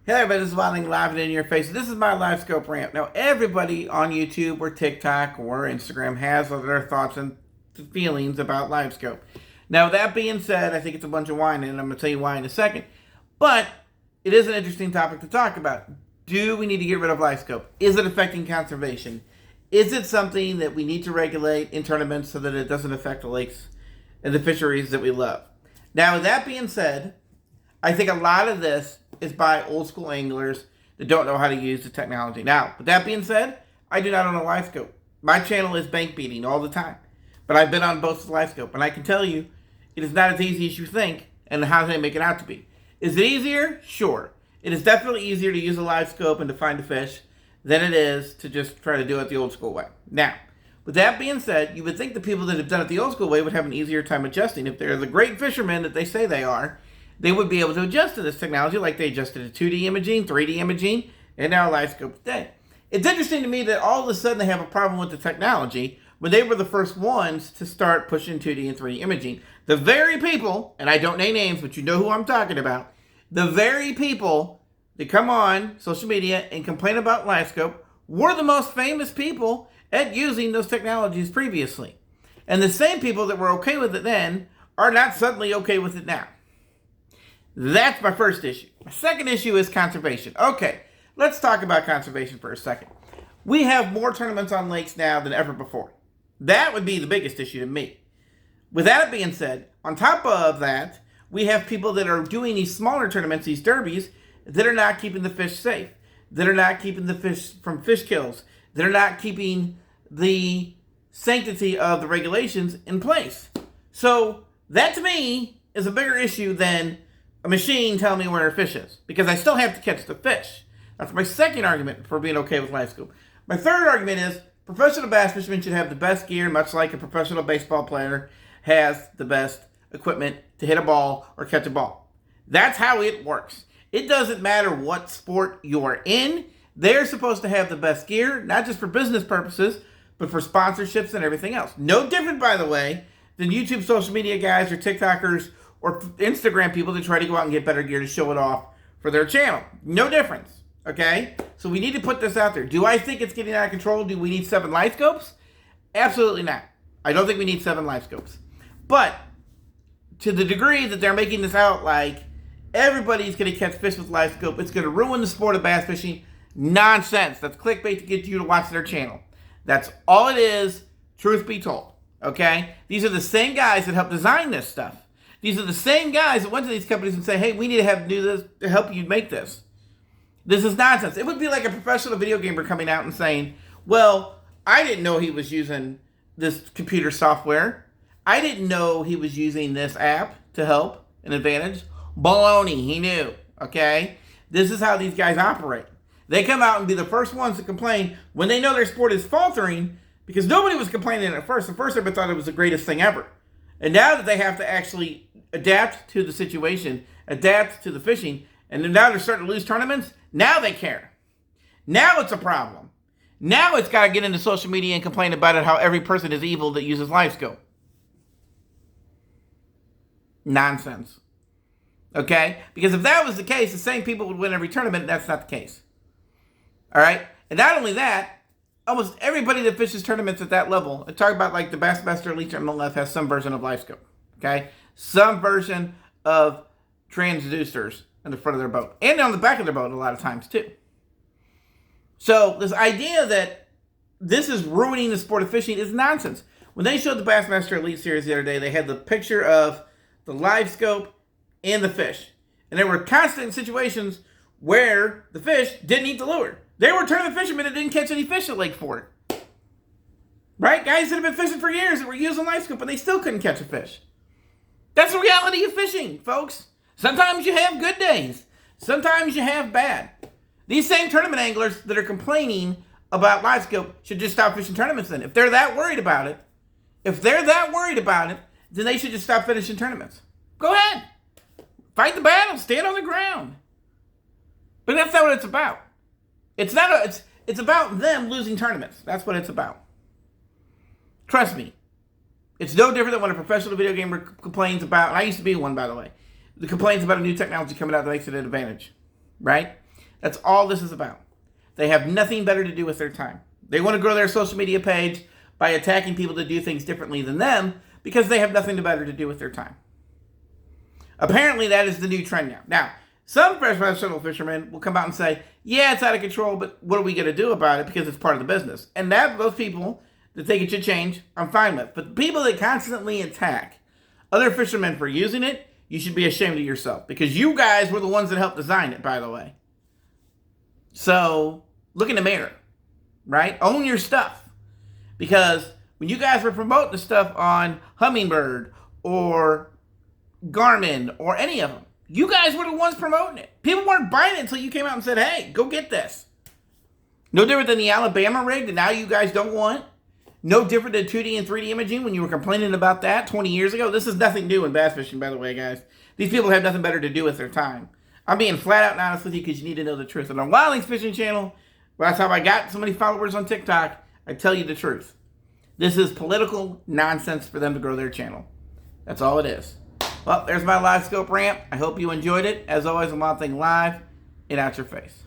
Hey everybody, this is Wilding live and in your face. This is my livescope rant. Now everybody on YouTube or TikTok or Instagram has their thoughts and feelings about livescope. Now that being said, I think it's a bunch of whining, and I'm going to tell you why in a second. But it is an interesting topic to talk about. Do we need to get rid of livescope? Is it affecting conservation? Is it something that we need to regulate in tournaments so that it doesn't affect the lakes and the fisheries that we love? Now with that being said, I think a lot of this is by old school anglers that don't know how to use the technology. Now, with that being said, I do not own a livescope. My channel is bank beating all the time. But I've been on both the livescope, and I can tell you, it is not as easy as you think, and how they make it out to be. Is it easier? Sure. It is definitely easier to use a livescope and to find a fish than it is to just try to do it the old school way. Now, with that being said, you would think the people that have done it the old school way would have an easier time adjusting. If they're the great fishermen that they say they are, they would be able to adjust to this technology like they adjusted to 2D imaging, 3D imaging, and now livescope today. It's interesting to me that all of a sudden they have a problem with the technology when they were the first ones to start pushing 2D and 3D imaging. The very people, and I don't name names, but you know who I'm talking about, the very people that come on social media and complain about livescope were the most famous people at using those technologies previously. And the same people that were okay with it then are not suddenly okay with it now. That's my first issue. My second issue is conservation. Okay, let's talk about conservation for a second. We have more tournaments on lakes now than ever before. That would be the biggest issue to me. With that being said, on top of that, we have people that are doing these smaller tournaments, these derbies, that are not keeping the fish safe, that are not keeping the fish from fish kills, that are not keeping the sanctity of the regulations in place. So that to me is a bigger issue than a machine telling me where a fish is, because I still have to catch the fish. That's my second argument for being okay with livescope. My third argument is professional bass fishermen should have the best gear, much like a professional baseball player has the best equipment to hit a ball or catch a ball. That's how it works. It doesn't matter what sport you're in. They're supposed to have the best gear, not just for business purposes, but for sponsorships and everything else. No different, by the way, than YouTube social media guys or TikTokers or Instagram people that try to go out and get better gear to show it off for their channel. No difference, okay? So we need to put this out there. Do I think it's getting out of control? Do we need 7 live scopes? Absolutely not. I don't think we need 7 live scopes. But to the degree that they're making this out like everybody's going to catch fish with live scope, it's going to ruin the sport of bass fishing. Nonsense. That's clickbait to get you to watch their channel. That's all it is, truth be told, okay? These are the same guys that helped design this stuff. These are the same guys that went to these companies and say, hey, we need to have do this to help you make this. This is nonsense. It would be like a professional video gamer coming out and saying, well, I didn't know he was using this computer software. I didn't know he was using this app to help an advantage. Baloney, he knew, okay? This is how these guys operate. They come out and be the first ones to complain when they know their sport is faltering, because nobody was complaining at first. At first, everybody thought it was the greatest thing ever. And now that they have to actually adapt to the situation, adapt to the fishing, and then now they're starting to lose tournaments, now they care. Now it's a problem. Now it's got to get into social media and complain about it, how every person is evil that uses livescope. Nonsense. Okay? Because if that was the case, the same people would win every tournament, and that's not the case. All right? And not only that, almost everybody that fishes tournaments at that level, I talk about like the Bassmaster Elite on the left has some version of livescope. Okay? Some version of transducers in the front of their boat. And on the back of their boat a lot of times too. So this idea that this is ruining the sport of fishing is nonsense. When they showed the Bassmaster Elite Series the other day, they had the picture of the livescope and the fish. And there were constant situations where the fish didn't eat the lure. There were tournament fishermen that didn't catch any fish at Lake Fort. Right? Guys that have been fishing for years that were using livescope, but they still couldn't catch a fish. That's the reality of fishing, folks. Sometimes you have good days. Sometimes you have bad. These same tournament anglers that are complaining about livescope should just stop fishing tournaments then. If they're that worried about it, then they should just stop finishing tournaments. Go ahead. Fight the battle. Stand on the ground. But that's not what it's about. It's about them losing tournaments. That's what it's about. Trust me. It's no different than when a professional video gamer complains about, and I used to be one, by the way, that complains about a new technology coming out that makes it an advantage, right? That's all this is about. They have nothing better to do with their time. They want to grow their social media page by attacking people to do things differently than them because they have nothing better to do with their time. Apparently, that is the new trend now. Now, some professional fishermen will come out and say, yeah, it's out of control, but what are we going to do about it because it's part of the business? And those people that think it should change, I'm fine with. But the people that constantly attack other fishermen for using it, you should be ashamed of yourself because you guys were the ones that helped design it, by the way. So look in the mirror, right? Own your stuff. Because when you guys were promoting the stuff on Humminbird or Garmin or any of them, you guys were the ones promoting it. People weren't buying it until you came out and said, hey, go get this. No different than the Alabama rig that now you guys don't want. No different than 2D and 3D imaging when you were complaining about that 20 years ago. This is nothing new in bass fishing, by the way, guys. These people have nothing better to do with their time. I'm being flat out and honest with you because you need to know the truth. And on Wildlings Fishing Channel, well, that's how I got so many followers on TikTok. I tell you the truth. This is political nonsense for them to grow their channel. That's all it is. Well, there's my live scope rant. I hope you enjoyed it. As always, I'm Wild Thing live and out your face.